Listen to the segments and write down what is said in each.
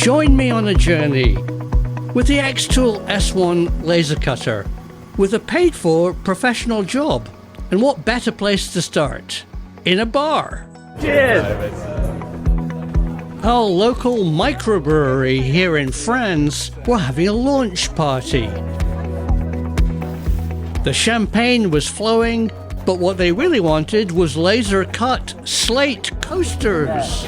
Join me on a journey with the Xtool S1 Laser Cutter with a paid-for professional job. And what better place to start? In a bar. Cheers! Our local microbrewery here in France were having a launch party. The champagne was flowing, but what they really wanted was laser-cut slate coasters.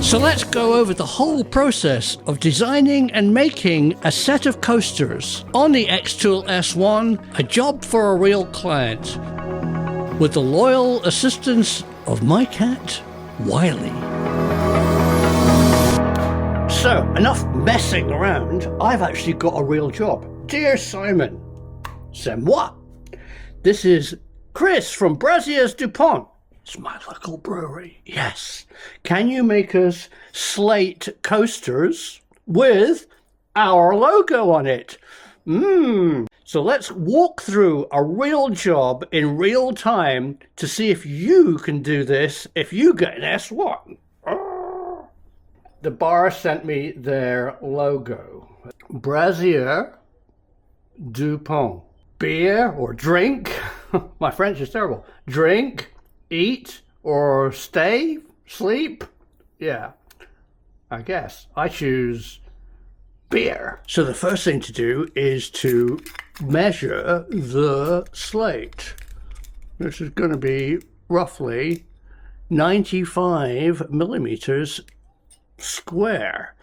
So let's go over the whole process of designing and making a set of coasters on the Xtool S1, a job for a real client, with the loyal assistance of my cat, Wylie. So, enough messing around. I've actually got a real job. Dear Simon, c'est moi. This is Chris from Braziers Dupont. It's my local brewery, yes. Can you make us slate coasters with our logo on it? So let's walk through a real job in real time to see if you can do this if you get an S1. The bar sent me their logo. Brazier Dupont. Beer or drink. My French is terrible. Drink, eat, or stay, sleep. Yeah, I guess. I choose beer. So the first thing to do is to measure the slate. This is going to be roughly 95 millimeters square.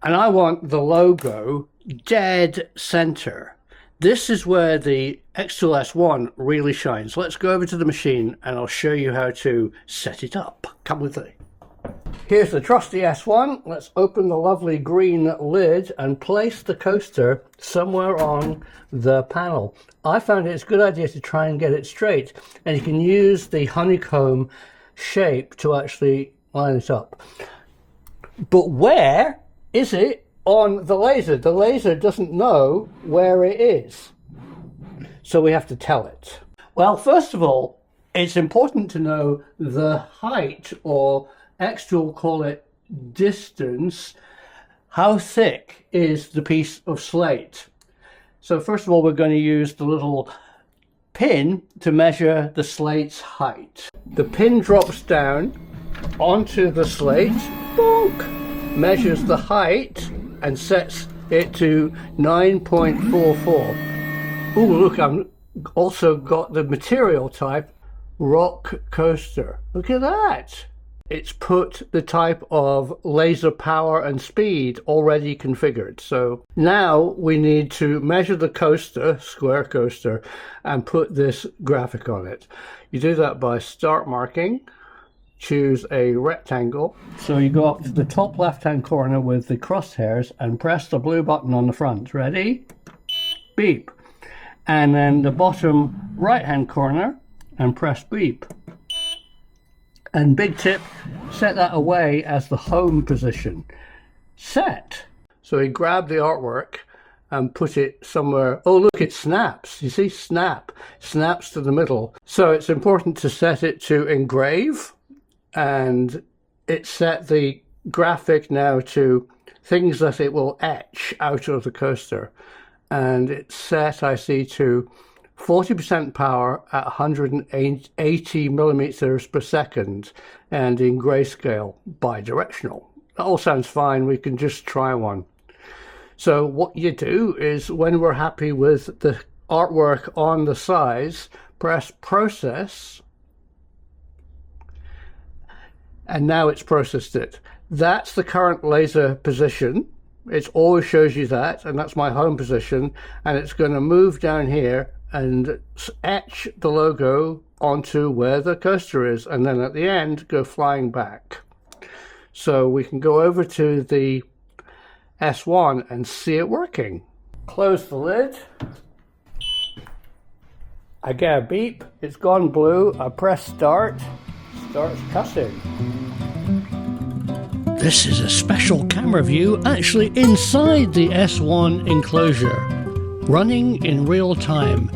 And I want the logo dead center. This is where the Xtool S1 really shines. Let's go over to the machine and I'll show you how to set it up. Come with me. Here's the trusty S1. Let's open the lovely green lid and place the coaster somewhere on the panel. I found it's a good idea to try and get it straight, and you can use the honeycomb shape to actually line it up. But where is it on the laser? The laser doesn't know where it is, so we have to tell it. Well, first of all, it's important to know the height, or Xtool call it distance. How thick is the piece of slate? So first of all, we're going to use the little pin to measure the slate's height. The pin drops down onto the slate, bonk, measures the height and sets it to 9.44. Oh, look, I've also got the material type rock coaster. Look at that. It's put the type of laser power and speed already configured. So now we need to measure the coaster, square coaster, and put this graphic on it. You do that by start marking. Choose a rectangle. So you go up to the top left-hand corner with the crosshairs and press the blue button on the front. Ready? Beep. And then the bottom right-hand corner and press beep. And big tip, set that away as the home position. Set. So we grab the artwork and put it somewhere. Oh, look, it snaps. You see, snap. Snaps to the middle. So it's important to set it to engrave. And it set the graphic now to things that it will etch out of the coaster. And it's set, I see, to 40% power at 180 millimeters per second and in grayscale bidirectional. That all sounds fine. We can just try one. So what you do is, when we're happy with the artwork on the size, press process. And now it's processed it. That's the current laser position. It always shows you that, and that's my home position. And it's going to move down here and etch the logo onto where the coaster is, and then at the end go flying back. So we can go over to the S1 and see it working. Close the lid. I get a beep. It's gone blue. I press start. Starts cutting. This is a special camera view actually inside the S1 enclosure, running in real time.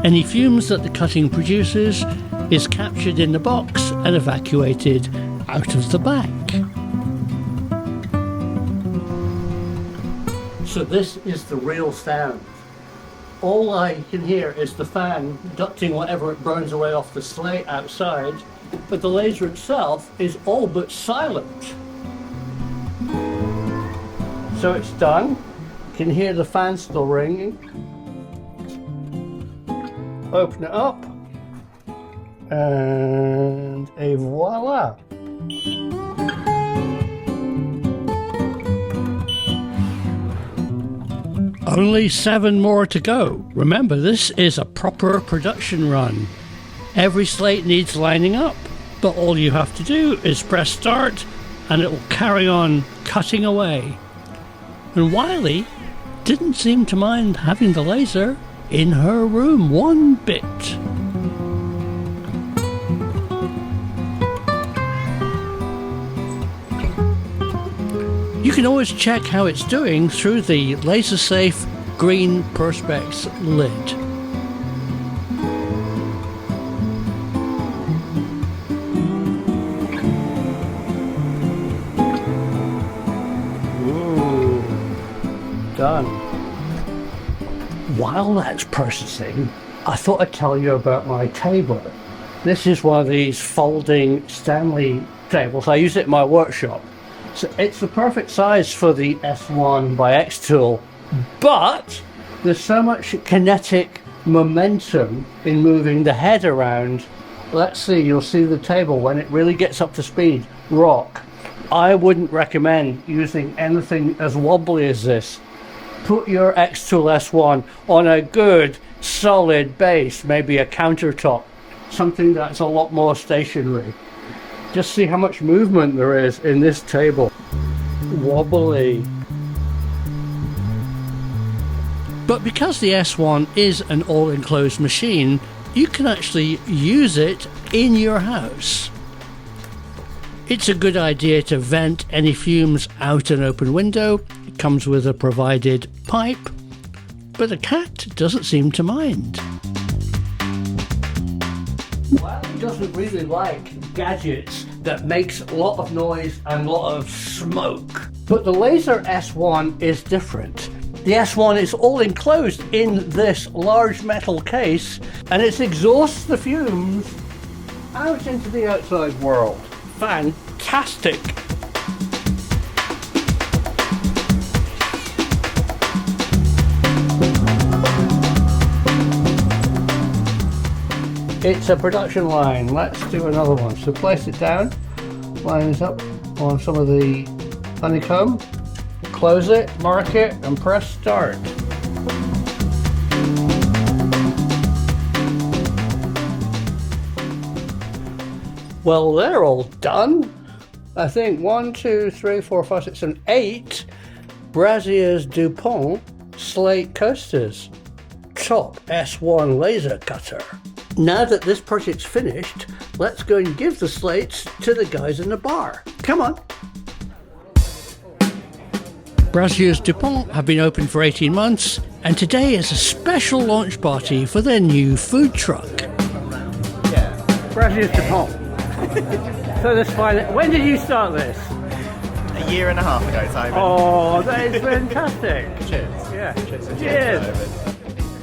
Any fumes that the cutting produces is captured in the box and evacuated out of the back. So this is the real sound. All I can hear is the fan ducting whatever it burns away off the slate outside, but the laser itself is all but silent. So it's done. You can hear the fan still ringing. Open it up, and et voila. Only 7 more to go. Remember, this is a proper production run. Every slate needs lining up, but all you have to do is press start and it will carry on cutting away. And Wylie didn't seem to mind having the laser in her room one bit. You can always check how it's doing through the laser-safe green Perspex lid. Ooh, done. While that's processing, I thought I'd tell you about my table. This is one of these folding Stanley tables. I use it in my workshop. So it's the perfect size for the S1 by Xtool, but there's so much kinetic momentum in moving the head around. Let's see, you'll see the table when it really gets up to speed. Rock. I wouldn't recommend using anything as wobbly as this. Put your Xtool S1 on a good solid base, maybe a countertop, something that's a lot more stationary. Just see how much movement there is in this table. Wobbly. But because the S1 is an all-enclosed machine, you can actually use it in your house. It's a good idea to vent any fumes out an open window. It comes with a provided pipe, but the cat doesn't seem to mind. Wylie doesn't really like gadgets that makes a lot of noise and a lot of smoke. But the Laser S1 is different. The S1 is all enclosed in this large metal case and it exhausts the fumes out into the outside world. Fantastic! It's a production line. Let's do another one. So place it down, line it up on some of the honeycomb, close it, mark it, and press start. Well, they're all done. I think 1, 2, 3, 4, 5, 6, 7, 8 Braziers DuPont slate coasters. Top S1 laser cutter. Now that this project's finished, let's go and give the slates to the guys in the bar. Come on. Braziers DuPont have been open for 18 months, and today is a special launch party for their new food truck. Yeah. Braziers DuPont. So this fine. When did you start this? A year and a half ago, Simon. Oh, that is fantastic. Cheers. Yeah. Cheers. Cheers.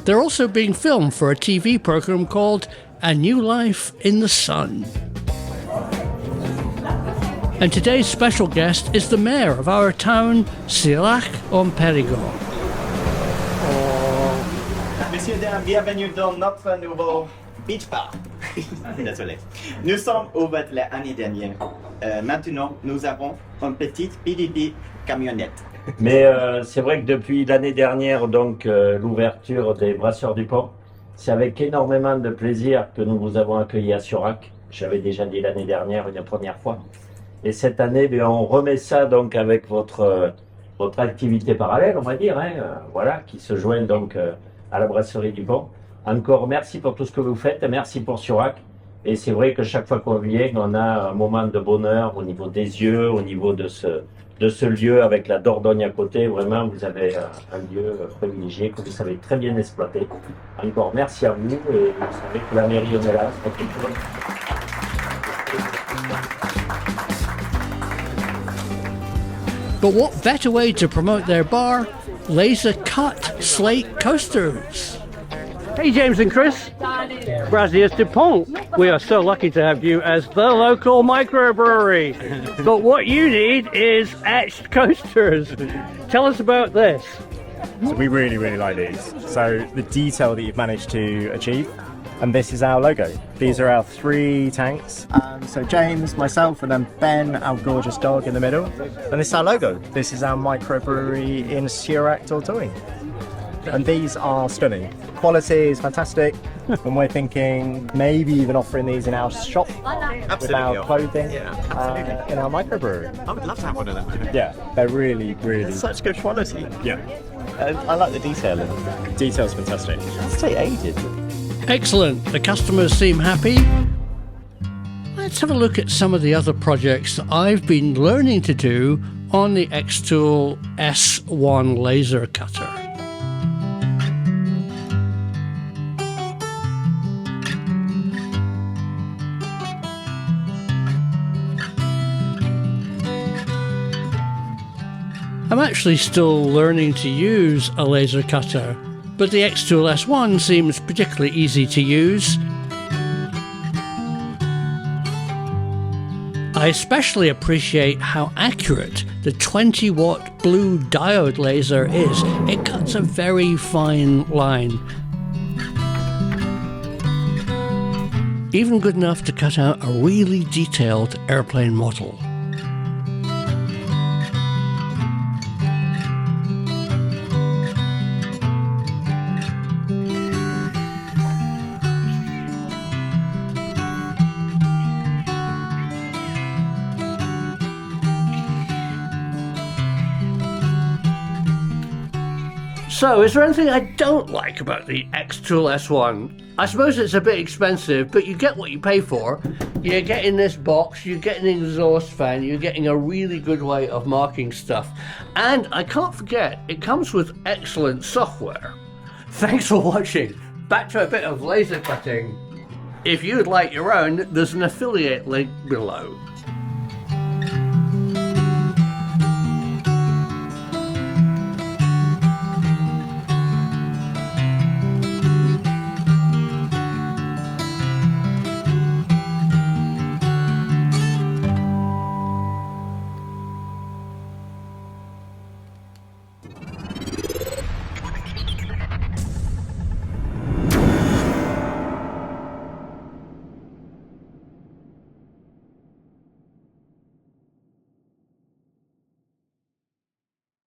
They're also being filmed for a TV program called A New Life in the Sun. And today's special guest is the mayor of our town, Sillac-en-Périgord. Messieurs, dames, bienvenue dans notre nouveau beach bar. Désolé. Nous sommes ouverts l'année dernière. Maintenant, nous avons une petite PDP camionnette. Mais c'est vrai que depuis l'année dernière, donc l'ouverture des Brasseurs du Pont, c'est avec énormément de plaisir que nous vous avons accueillis à Surac. J'avais déjà dit l'année dernière une première fois. Et cette année, bien, on remet ça donc avec votre activité parallèle, on va dire, hein, voilà, qui se joint donc à la Brasserie du Pont. Encore merci pour tout ce que vous faites, merci pour Surac. Et c'est vrai que chaque fois qu'on vient, on a un moment de bonheur au niveau des yeux, au niveau de ce lieu avec la Dordogne à côté. Vraiment, vous avez un lieu privilégié que vous savez très bien exploiter. Encore merci à vous et vous savez que la mairie on est là. But what better way to promote their bar? Laser cut slate coasters. Hey James and Chris, Brasiers DuPont. We are so lucky to have you as the local microbrewery. But what you need is etched coasters. Tell us about this. So we really like these. So the detail that you've managed to achieve, and this is our logo. These are our 3 tanks. So James, myself, and then Ben, our gorgeous dog in the middle. And this is our logo. This is our microbrewery in Surac, Tortoy. And these are stunning. Quality is fantastic. And we're thinking maybe even offering these in our shop with our clothing in our microbrewery. I would love to have one of them. Yeah, they're really Such good quality. yeah. I like the detailing. Detail's fantastic. It's take ages. Excellent. The customers seem happy. Let's have a look at some of the other projects I've been learning to do on the Xtool S1 Laser cutter. I'm actually still learning to use a laser cutter, but the Xtool S1 seems particularly easy to use. I especially appreciate how accurate the 20-watt blue diode laser is. It cuts a very fine line. Even good enough to cut out a really detailed airplane model. So, is there anything I don't like about the Xtool S1? I suppose it's a bit expensive, but you get what you pay for. You're getting this box, you're getting an exhaust fan, you're getting a really good way of marking stuff. And I can't forget, it comes with excellent software. Thanks for watching. Back to a bit of laser cutting. If you'd like your own, there's an affiliate link below.